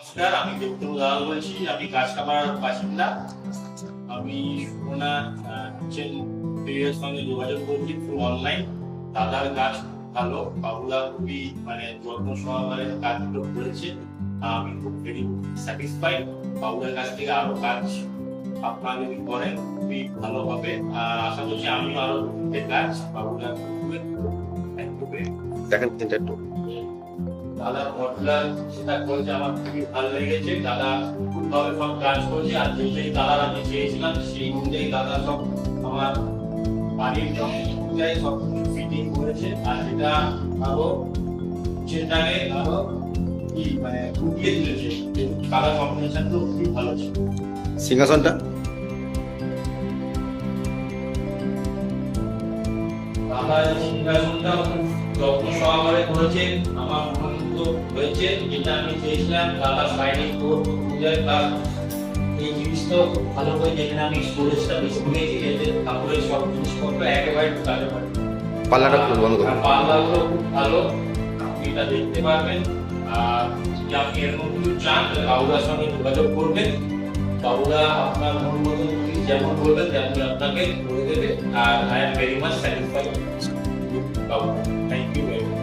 নমস্কার, আমি বিপ্লব দালাল বলছি। আমি কাঁচকাপাড়ার বাসিন্দা। আমি সুমনা কিচেন এর সঙ্গে যোগাযোগ করছি থ্রু অনলাইন। দাদার কাজ ভালো, বাবুদা খুবই যত্ন সহকারে কাজগুলো করেছে। আমি খুব ভেরি স্যাটিসফাইড। বাবুদার কাছ থেকে আরো কাজ আপনারা যদি করেন খুবই ভালো হবে। আশা করছি আমিও আরো কাজ বাবুদা করবে। দেখেন তিনটা একটু দাদা মডুলার সেটা করেছে, আমার খুবই ভালো লেগেছে। দাদা খুবভাবে সব কাজ করেছে, আর যেটাই দাদার আমি চেয়েছিলাম সেই অনুযায়ী দাদা সব আমার বাড়ির অনুযায়ী সব কিছু ফিটিং করেছে। আর যেটা আরো যেটাকে আরো কি ফুটিয়ে তুলেছে, কালার কম্বিনেশনটা খুবই ভালো ছিল। সিংহাসনটা দাদা সিংহাসনটা খুব যত্ন সহকারে করেছে, আমার মনোনীত হয়েছে। যেটা আমি চেয়েছিলাম দাদা সাইডিং পূজার কাজ, এই জিনিসটা খুব ভালো করে যেখানে আমি স্টোরেজটা বেশি দিয়েছি, এতে ঠাকুরের সব জিনিসপত্র একেবারে ঢুকাতে পারি। পাল্লাটা খুব বন্ধ করুন। পাল্লাগুলো খুব ভালো, আপনি এটা দেখতে পারবেন। আর যদি আপনি এরকম কিছু চান তাহলে বাবুদার সঙ্গে যোগাযোগ করবেন। বাবুদা আপনার মন মতো যেমন বলবেন তেমন আপনাকে করে দেবে। আর I am very much satisfied with বাবুদা। Thank you very much.